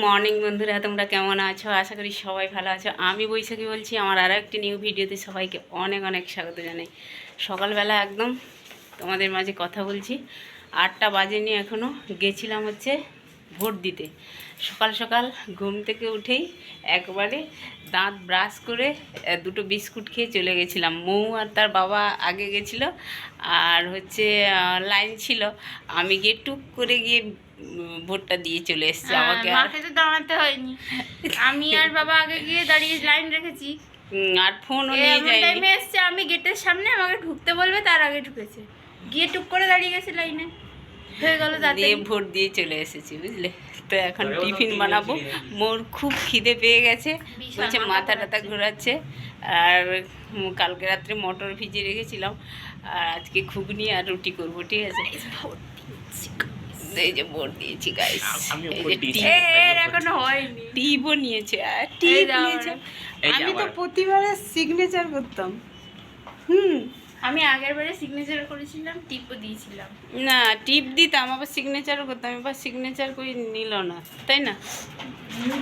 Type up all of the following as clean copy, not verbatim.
Morning বন্ধুরা, তোমরা কেমন আছো? আশা করি সবাই ভালো আছো। আমি বৈশাখী বলছি। আমার আরও একটি নিউ ভিডিওতে সবাইকে অনেক অনেক স্বাগত জানাই। সকালবেলা একদম তোমাদের মাঝে কথা বলছি। 8টা বাজেনি এখনও। গেছিলাম হচ্ছে ভোট দিতে। সকাল সকাল ঘুম থেকে উঠেই একবারে দাঁত ব্রাশ করে দুটো বিস্কুট খেয়ে চলে গেছিলাম। মৌ আর তার বাবা আগে গেছিলো, আর হচ্ছে লাইন ছিল। আমি গিয়ে টুক করে গিয়ে ভোটটা দিয়ে চলে এসেছি। আমাকে মাকে তো দাঁড়াতে হয়নি, আমি আর বাবা আগে গিয়ে দাঁড়িয়ে লাইন রেখেছি। আর ফোনও নিয়ে যায়নি। টাইমে এসছে, আমি গেটের সামনে, আমাকে ঢুকতে বলবে তার আগে ঢুকেছে, গিয়ে টুক করে দাঁড়িয়ে গেছে লাইনে, হয়ে গেল। দিয়ে ভোট দিয়ে চলে এসেছি, বুঝলে। তো এখন টিফিন বানাবো। মোর খুব খিদে পেয়ে গেছে, বলছে মাথা টাথা ঘোরাচ্ছে। আর কালকে রাত্রে মটর ভিজিয়ে রেখেছিলাম, আর আজকে ঘুগনি আর রুটি করবো, ঠিক আছে। এই যে ভোট দিয়েছি গাইস, এখনো হয়নি। টিপও নিয়েছে, আর টিপ নিয়েছে। আমি তো প্রতিবারে সিগনেচার করতাম। আমি আগের বারে সিগনেচার করেছিলাম, টিপও দিয়েছিলাম। না, টিপ দিতাম, আবার সিগনেচারও করতাম। এবার সিগনেচার করে নিল না, তাই না?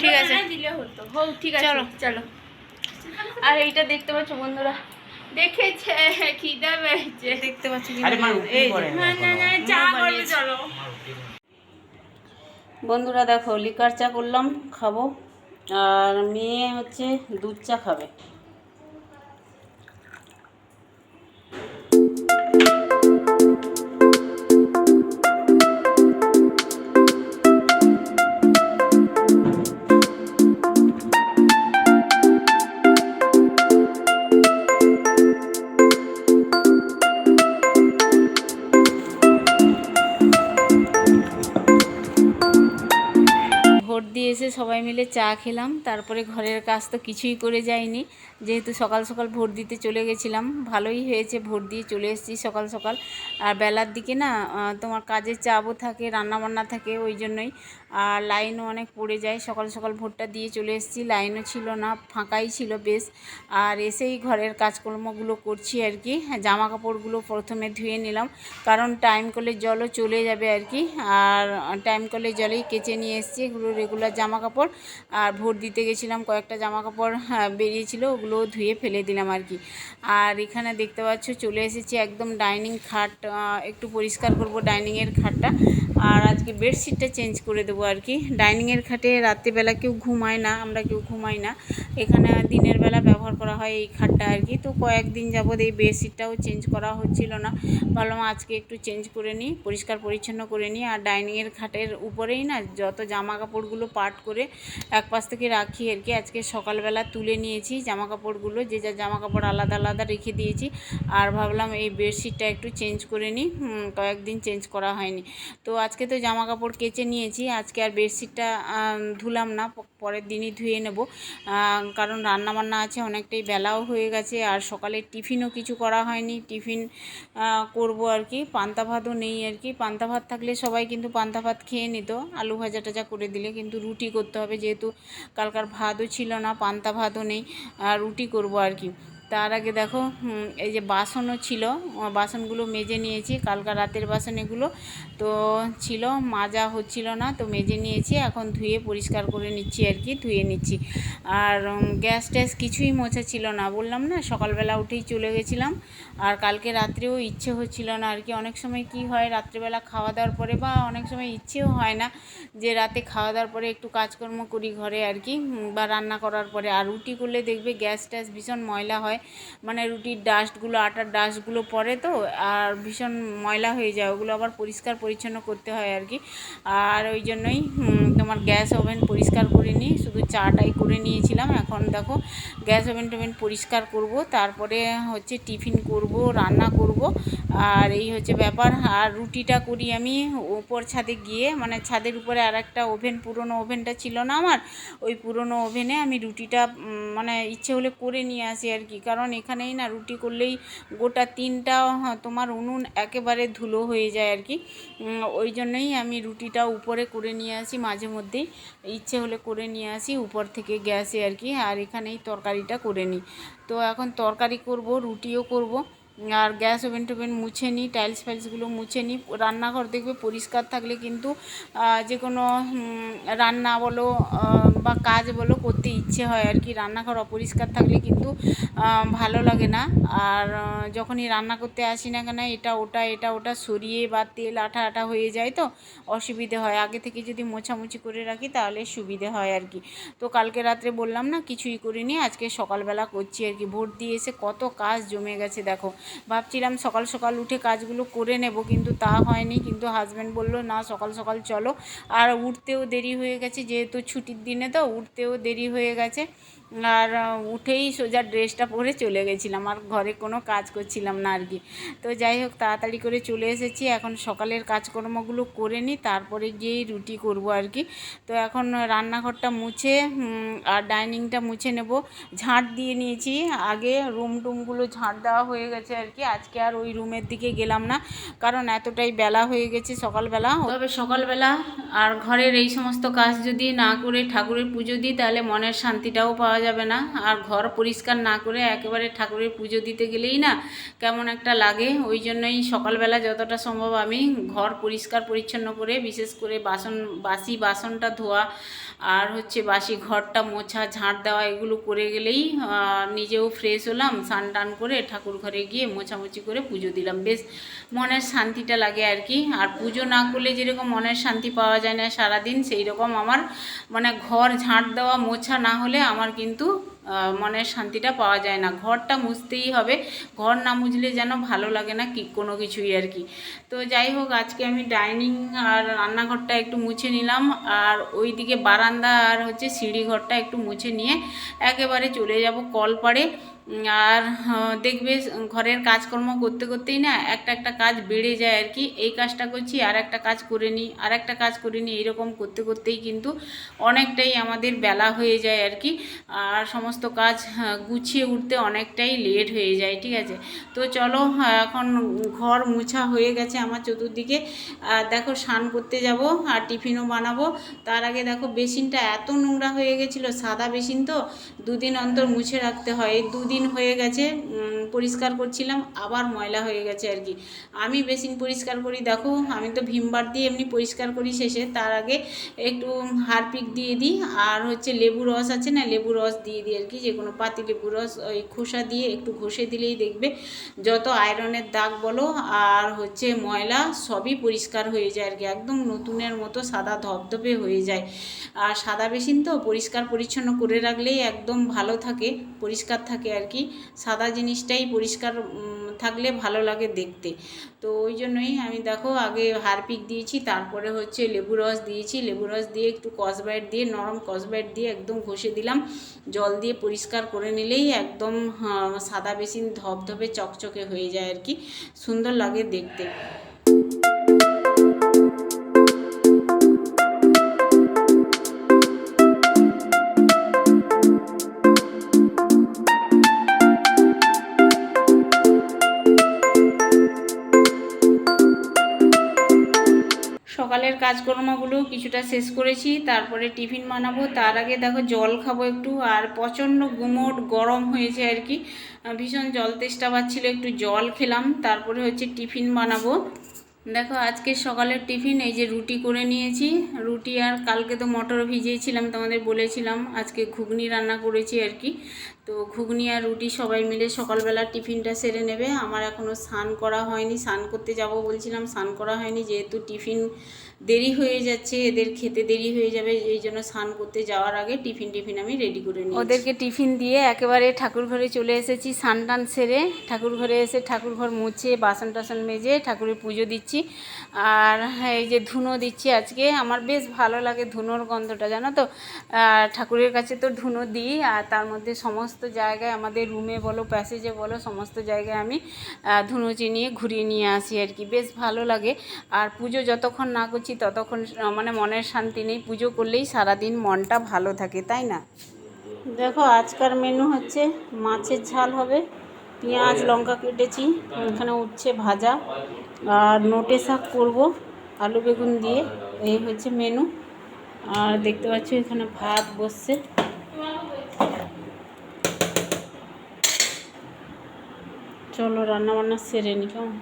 ঠিক আছে, দিলে হতো। হোক, ঠিক আছে, চলো চলো। আর এইটা দেখতে পাচ্ছ বন্ধুরা, দেখেছে খিদা পেয়েছে, দেখতে পাচ্ছ? চা করবে, চলো বন্ধুরা। দেখো, লিকার চা করলাম, খাবো। আর মেয়ে হচ্ছে দুধ চা খাবে। ভোট দিয়ে এসে সবাই মিলে চা খেলাম। তারপরে ঘরের কাজ তো কিছুই করে যায়নি, যেহেতু সকাল সকাল ভোট দিতে চলে গেছিলাম। ভালোই হয়েছে, ভোট দিয়ে চলে এসেছি সকাল সকাল। আর বেলার দিকে না তোমার কাজের চাপও থাকে, রান্নাবান্না থাকে, ওই জন্যই। আর লাইনও অনেক পড়ে যায়। সকাল সকাল ভোটটা দিয়ে চলে এসেছি, লাইনও ছিল না, ফাঁকাই ছিল বেশ। আর এসেই ঘরের কাজকর্মগুলো করছি আর কি। জামা কাপড়গুলো প্রথমে ধুয়ে নিলাম, কারণ টাইম কলের জলও চলে যাবে আর কি। আর টাইম কলের জলেই কেচে নিয়ে এসেছি এগুলো রেগুলার জামা কাপড়। আর ভোট দিতে গেছিলাম, কয়েকটা জামা কাপড় বেরিয়েছিল, ওগুলো ধুয়ে ফেলে দিলাম আর কি। আর এখানে দেখতে পাচ্ছ চলে এসেছি একদম ডাইনিং খাট, একটু পরিষ্কার করব ডাইনিংয়ের খাটটা। আর আজকে বেডশিটটা চেঞ্জ করে দেবো আর কি। ডাইনিংয়ের খাটে রাত্রিবেলা কেউ ঘুমায় না, আমরা কেউ ঘুমাই না। এখানে দিনের বেলা ব্যবহার করা হয় এই খাটটা আর কি। তো কয়েকদিন যাবৎ এই বেডশিটটাও চেঞ্জ করা হচ্ছিল না, ভাবলাম আজকে একটু চেঞ্জ করে নিই, পরিষ্কার পরিচ্ছন্ন করে নিই। আর ডাইনিংয়ের খাটের উপরেই না যত জামা কাপড়গুলো পাট করে এক পাশ থেকে রাখি আর কি। আজকে সকালবেলা তুলে নিয়েছি জামা কাপড়গুলো, যে যা জামা কাপড় আলাদা আলাদা রেখে দিয়েছি। আর ভাবলাম এই বেডশিটটা একটু চেঞ্জ করে নিই, কয়েকদিন চেঞ্জ করা হয়নি। তো আজকে তো জামা কাপড় কেচে নিয়েছি, আজকে আর বেডশিটটা ধুলাম না, পরের দিনই ধুয়ে নেব। কারণ রান্নাবান্না আছে, অনেকটাই বেলাও হয়ে গেছে। আর সকালে টিফিনও কিছু করা হয়নি, টিফিন করব আর কি। পান্তা ভাতও নেই আর কি। পান্তা ভাত থাকলে সবাই কিন্তু পান্তা ভাত খেয়ে নিত, আলু ভাজা টাজা করে দিলে। কিন্তু রুটি করতে হবে, যেহেতু কালকার ভাতও ছিল না, পান্তা ভাতও নেই, আর রুটি করব আর কি। তার আগে দেখো, এই যে বাসনও ছিল, বাসনগুলো মেজে নিয়েছি, কালকা রাতের বাসন এগুলো তো ছিল, মাজা হচ্ছিল না, তো মেজে নিয়েছি। এখন ধুয়ে পরিষ্কার করে নিচ্ছি আর কি, ধুয়ে নিচ্ছি। আর গ্যাস ট্যাস কিছুই মোছা ছিল না, বললাম না সকালবেলা উঠেই চলে গেছিলাম। আর কালকে রাত্রেও ইচ্ছে হচ্ছিল না আর কি। অনেক সময় কি হয়, রাত্রেবেলা খাওয়া দাওয়ার পরে, বা অনেক সময় ইচ্ছেও হয় না যে রাতে খাওয়া দাওয়ার পরে একটু কাজকর্ম করি ঘরে আর কি, বা রান্না করার পরে। আর রুটি করলে দেখবে গ্যাস ট্যাস ভীষণ ময়লা হয়, মানে রুটির ডাস্টগুলো, আটার ডাস্টগুলো পড়ে তো, আর ভীষণ ময়লা হয়ে যায়, ওগুলো আবার পরিষ্কার পরিচ্ছন্ন করতে হয় আর কি। আর ওই জন্যই তোমার গ্যাস ওভেন পরিষ্কার করে নিই, শুধু চাটাই করে নিয়েছিলাম। এখন দেখো গ্যাস ওভেন টোভেন পরিষ্কার করব, তারপরে হচ্ছে টিফিন করব, রান্না করব। আর এই হচ্ছে ব্যাপার। আর রুটিটা করি আমি উপর ছাদে গিয়ে, মানে ছাদের উপরে আর একটা ওভেন, পুরনো ওভেনটা ছিল না আমার, ওই পুরনো ওভেনে আমি রুটিটা মানে ইচ্ছে হলে করে নিয়ে আসি আর কি। কারণ এখানেই না রুটি করলেই গোটা 3টা তোমার উনুন একেবারে ধুলো হয়ে যায় আর কি। ওই জন্যই আমি রুটিটা উপরে করে নিয়ে আসি, মাঝে মধ্যেই ইচ্ছে হলে করে নিয়ে আসি উপর থেকে গ্যাসে আর কি। আর এখানেই তরকারিটা করে নিই। তো এখন তরকারি করব, রুটিও করব। আর গ্যাস ওভেন টোভেন মুছে নিই, টাইলস ফাইলসগুলো মুছে নিই। রান্নাঘর দেখবে পরিষ্কার থাকলে কিন্তু যে কোনো রান্না বলো বা কাজ বলো করতে ইচ্ছে হয় আর কি। রান্নাঘর অপরিষ্কার থাকলে কিন্তু ভালো লাগে না। আর যখনই রান্না করতে আসি না কেন এটা ওটা সরিয়ে বা তেল আঠা আঠা হয়ে যায়, তো অসুবিধে হয়। আগে থেকে যদি মোছামুছি করে রাখি তাহলে সুবিধে হয় আর কি। তো কালকে রাত্রে বললাম না কিছুই করিনি, আজকে সকালবেলা করছি আর কি। ভোট দিয়ে এসে কত কাজ জমে গেছে দেখো। ভাবছিলাম সকাল সকাল উঠে কাজগুলো করে নেব, কিন্তু তা হয়নি। কিন্তু হাজব্যান্ড বলল না সকাল সকাল চলো। আর উঠতেও দেরি হয়ে গেছে, যেহেতু ছুটির দিনে তো উঠতেও দেরি হয়ে গেছে। আর উঠেই সোজা ড্রেসটা পরে চলে গেছিলাম, আর ঘরে কোনো কাজ করছিলাম না আর কি। তো যাই হোক তাড়াতাড়ি করে চলে এসেছি। এখন সকালের কাজকর্মগুলো করে নিই, তারপরে গিয়েই রুটি করব আর কি। তো এখন রান্নাঘরটা মুছে আর ডাইনিংটা মুছে নেব। ঝাঁট দিয়ে নিয়েছি আগে, রুম টুমগুলো ঝাঁট দেওয়া হয়ে গেছে আর কি। আজকে আর ওই রুমের দিকে গেলাম না, কারণ এতটাই বেলা হয়ে গেছে সকালবেলা। তবে সকালবেলা আর ঘরের এই সমস্ত কাজ যদি না করে ঠাকুরের পুজো দিই তাহলে মনের শান্তিটাও পাওয়া যাবে না। আর ঘর পরিষ্কার না করে একেবারে ঠাকুরের পুজো দিতে গেলেই না কেমন একটা লাগে। ওই জন্যই সকালবেলা যতটা সম্ভব আমি ঘর পরিষ্কার পরিচ্ছন্ন করে, বিশেষ করে বাসি বাসনটা ধোয়া আর বাসি ঘরটা মোছা ঝাঁট দেওয়া এগুলো করে গেলেই নিজেও ফ্রেশ হলাম। স্নান টান করে ঠাকুর ঘরে গিয়ে মোছামুছি করে পুজো দিলাম, বেশ মনের শান্তিটা লাগে আর কি। আর পুজো না করলে যেরকম মনের শান্তি পাওয়া যায় না সারাদিন, সেই রকম আমার মানে ঘর ঝাঁট দেওয়া মোছা না হলে আমার কিন্তু মনের শান্তিটা পাওয়া যায় না। ঘরটা মুছতেই হবে, ঘর না মুছলে যেন ভালো লাগে না কি কোনো কিছুই আর কি। তো যাই হোক আজকে আমি ডাইনিং আর রান্নাঘরটা একটু মুছে নিলাম, আর ওই দিকে বারান্দা আর সিঁড়ি ঘরটা একটু মুছে নিয়ে একেবারে চলে যাব কলপাড়ে। আর দেখবে ঘরের কাজকর্ম করতে করতেই না একটা কাজ বেড়ে যায় আর কি। এই কাজটা করছি আর একটা কাজ করে নিই, আর একটা কাজ করে নিই, এইরকম করতে করতেই কিন্তু অনেকটাই আমাদের বেলা হয়ে যায় আর কি। আর সমস্ত কাজ গুছিয়ে উঠতে অনেকটাই লেট হয়ে যায়, ঠিক আছে। তো চলো এখন ঘর মুছা হয়ে গেছে আমার চতুর্দিকে। দেখো স্নান করতে যাব আর টিফিনও বানাবো। তার আগে দেখো বেসিনটা এত নোংরা হয়ে গেছিলো, সাদা বেসিন তো দুদিন অন্তর মুছে রাখতে হয়। এই দুদিন হয়ে গেছে পরিষ্কার করছিলাম, আবার ময়লা হয়ে গেছে আর কি। আমি বেসিন পরিষ্কার করি দেখো, আমি তো ভিমবার দিয়ে এমনি পরিষ্কার করি শেষে, তার আগে একটু হারপিক দিয়ে দিই। আর লেবু রস আছে না, লেবু রস দিয়ে দিই আর কি। যে কোনো পাতি লেবু রস ওই খোসা দিয়ে একটু ঘষে দিলেই দেখবে যত আয়রনের দাগ বলো আর ময়লা সবই পরিষ্কার হয়ে যায় আর কি। একদম নতুনের মতো সাদা ধপধপে হয়ে যায়। আর সাদা বেসিন তো পরিষ্কার পরিচ্ছন্ন করে রাখলেই একদম ভালো থাকে, পরিষ্কার থাকে আর কি। সাদা জিনিসটাই পরিষ্কার থাকলে ভালো লাগে দেখতে। তো ওই জন্যই আমি দেখো আগে হারপিক দিয়েছি, তারপরে লেবু রস দিয়েছি। লেবু রস দিয়ে একটু স্কচব্রাইট দিয়ে, নরম স্কচব্রাইট দিয়ে একদম ঘষে দিলাম। জল দিয়ে পরিষ্কার করে নিলেই একদম সাদা বেসিন ধপধপে চকচকে হয়ে যায় আর কি, সুন্দর লাগে দেখতে। সকালের কাজকর্মগুলো কিছুটা শেষ করেছি, তারপরে টিফিন বানাবো। তার আগে দেখো জল খাবো একটু, আর প্রচণ্ড গুমোট গরম হয়েছে আর কি, ভীষণ জল তেষ্টা পাচ্ছিলো, একটু জল খেলাম। তারপরে টিফিন বানাবো। দেখো আজকে সকালের টিফিন এই যে রুটি করে নিয়েছি, রুটি আর কালকে তো মটর ভিজিয়েছিলাম তোমাদের বলেছিলাম, আজকে ঘুগনি রান্না করেছি আর কি। তো ঘুগনি আর রুটি সবাই মিলে সকালবেলা টিফিনটা সেরে নেবে। আমার এখনও স্নান করা হয়নি, স্নান করতে যাব বলছিলাম, স্নান করা হয়নি, যেহেতু টিফিন দেরি হয়ে যাচ্ছে, এদের খেতে দেরি হয়ে যাবে, এই জন্য স্নান করতে যাওয়ার আগে টিফিন আমি রেডি করে নিই। ওদেরকে টিফিন দিয়ে একেবারে ঠাকুর ঘরে চলে এসেছি। স্নান টান সেরে ঠাকুর ঘরে এসে ঠাকুর ঘর মুছে বাসন টাসন মেজে ঠাকুরের পুজো দিচ্ছি। আর এই যে ধুনো দিচ্ছি আজকে, আমার বেশ ভালো লাগে ধুনোর গন্ধটা, জানো তো। ঠাকুরের কাছে তো ধুনো দিই, আর তার মধ্যে সমস্ত জায়গায় আমাদের রুমে বলো প্যাসেজে বলো সমস্ত জায়গায় আমি ধুনো চিনিয়ে ঘুরিয়ে নিয়ে আসি আর কি, বেশ ভালো লাগে। আর পুজো যতক্ষণ না করছি ততক্ষণ মানে মনের শান্তি নেই, পুজো করলেই সারাদিন মনটা ভালো থাকে, তাই না। দেখো আজকার মেনু মাছের ঝাল হবে, পেঁয়াজ লঙ্কা কেটেছি, এখানে উচ্ছে ভাজা, আর নোটে শাক করবো আলু বেগুন দিয়ে, এই মেনু। আর দেখতে পাচ্ছ এখানে ভাত বসছে। চলো রান্না বান্না সেরে নি কেমন।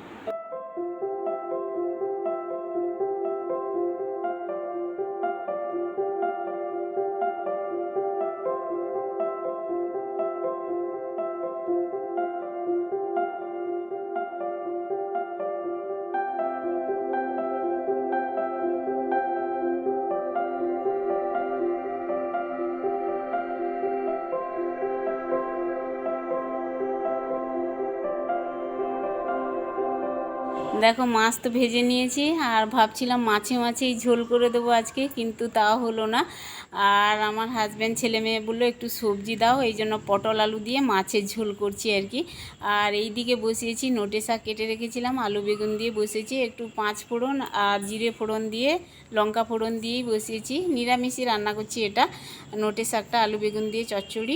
দেখো মাছ তো ভেজে নিয়েছি, আর ভাবছিলাম মাছেই ঝোল করে দেবো আজকে, কিন্তু তাও হলো না। আর আমার হাজব্যান্ড ছেলে মেয়ে বললো একটু সবজি দাও, এই জন্য পটল আলু দিয়ে মাছের ঝোল করছি আর কি। আর এই দিকে বসিয়েছি নোটে শাক কেটে রেখেছিলাম, আলু বেগুন দিয়ে বসিয়েছি, একটু 5 ফোড়ন আর জিরে ফোড়ন দিয়ে লঙ্কা ফোড়ন দিয়েই বসিয়েছি। নিরামিষই রান্না করছি এটা, নোটে শাকটা আলু বেগুন দিয়ে চচ্চড়ি।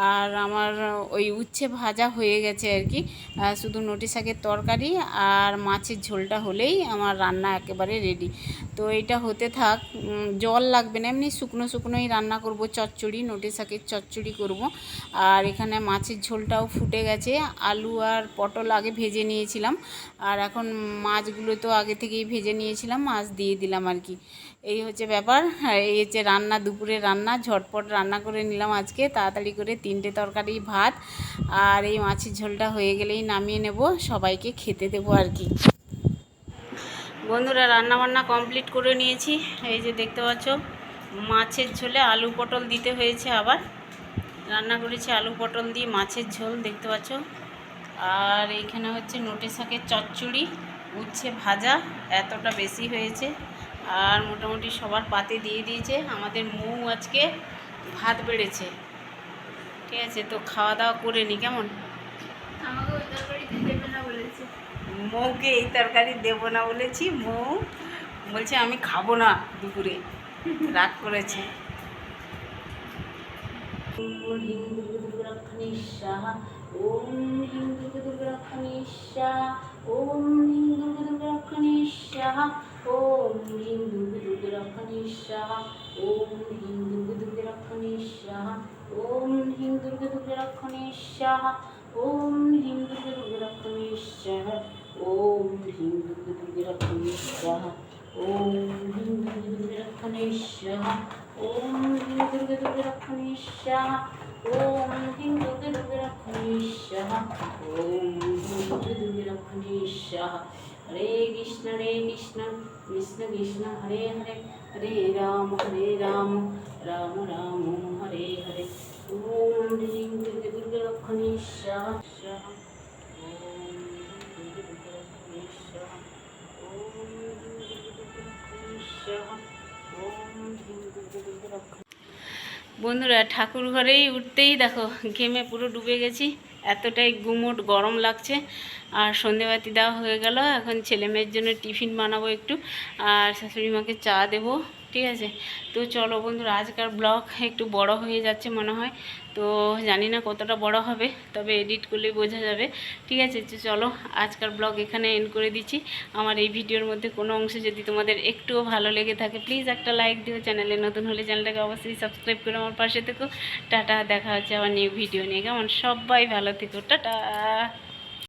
আর আমার ওই উচ্ছে ভাজা হয়ে গেছে আর কি, শুধু নোটে শাকের তরকারি আর মাছের ঝোলটা হলেই আমার রান্না একেবারে রেডি। তো এটা হতে থাক, জল লাগবে না, এমনি শুকনো শুকনোই রান্না করব, চচ্চড়ি নোটে শাকের চচ্চড়ি করব। আর এখানে মাছের ঝোলটাও ফুটে গেছে, আলু আর পটল আগে ভেজে নিয়েছিলাম, আর এখন মাছগুলো তো আগে থেকেই ভেজে নিয়েছিলাম, মাছ দিয়ে দিলাম আর কি। এই হচ্ছে ব্যাপার। এই হচ্ছে রান্না, দুপুরে রান্না ঝটপট রান্না করে নিলাম আজকে, তাড়াতাড়ি করে 3টে তরকারি ভাত, আর এই মাছের ঝোলটা হয়ে গেলেই নামিয়ে নেব, সবাইকে খেতে দেবো আর কি। বন্ধুরা রান্না বান্না কমপ্লিট করে নিয়েছি, এই যে দেখতে পাচ্ছ মাছের ঝোলে আলু পটল দিতে হয়েছে, আবার রান্না করেছি আলু পটল দিয়ে মাছের ঝোল দেখতে পাচ্ছ। আর এইখানে হচ্ছে নোটে শাকের চচ্চড়ি, উচ্ছে ভাজা, এতটা বেশি হয়েছে। আর মোটামুটি সবার পাতে দিয়ে দিয়েছে, আমাদের মৌ আজকে ভাত বেড়েছে, ঠিক আছে। তো খাওয়া দাওয়া করে নি কেমন। আমাকে ওই তরকারিতে দেবে না বলেছে। মৌকে এই তরকারি দেবো না বলেছি, মৌ বলছে আমি খাবো না দুপুরে, রাগ করেছে। ওম হিং দুর্গরক্ষণী স্বাহা, ওম হিং দুর্গরক্ষণী স্বাহা, ওম হিং দুর্গরক্ষণী স্বাহা, ওম হিং দুর্গরক্ষণী স্বাহা, ওম হিং দুর্গরক্ষণী স্বাহা, ওম হিং দুর্গরক্ষণী স্বাহা, ওম হিং দুর্গরক্ষণী স্বাহা, ওম হিং দুর্গরক্ষণী স্বাহা, ওম হিং দুর্গরক্ষণী স্বাহা, ওম হিং দুর্গরক্ষণী স্বাহা, ওম হিং দুর্গরক্ষণী স্বাহা, ওম হিং দুর্গরক্ষণী স্বাহা। হরে কৃষ্ণ কৃষ্ণ কৃষ্ণ হরে হরে, হরে রাম রাম রাম হরে হরে। ওম হিং দুর্গরক্ষণী স্বাহা, ওম হিং দুর্গরক্ষণী স্বাহা, ওম হিং দুর্গরক্ষণী স্বাহা, ওম হিং দুর্গরক্ষণী। বন্ধুরা ঠাকুর ঘরেই উঠতেই দেখো ঘেমে পুরো ডুবে গেছি, এতটাই গুমোট গরম লাগছে। আর সন্ধেবাতি দেওয়া হয়ে গেল, এখন ছেলে মেয়ের জন্য টিফিন বানাবো একটু, আর শাশুড়ি মাকে চা দেবো, ঠিক আছে। তো চলো বন্ধুরা, আজকাল ব্লগ একটু বড় হয়ে যাচ্ছে মনে হয়, তো জানি না কতটা বড় হবে, তবে এডিট করলেই বোঝা যাবে, ঠিক আছে। তো চলো আজকাল ব্লগ এখানে এন্ড করে দিচ্ছি। আমার এই ভিডিওর মধ্যে কোনো অংশ যদি তোমাদের একটুও ভালো লেগে থাকে প্লিজ একটা লাইক দিও, চ্যানেলে নতুন হলে চ্যানেলটাকে অবশ্যই সাবস্ক্রাইব করে আমার পাশে থেকো। টাটা, দেখা হচ্ছে আবার নিউ ভিডিও নিয়ে, কেমন। সবাই ভালো থেকো, টাটা।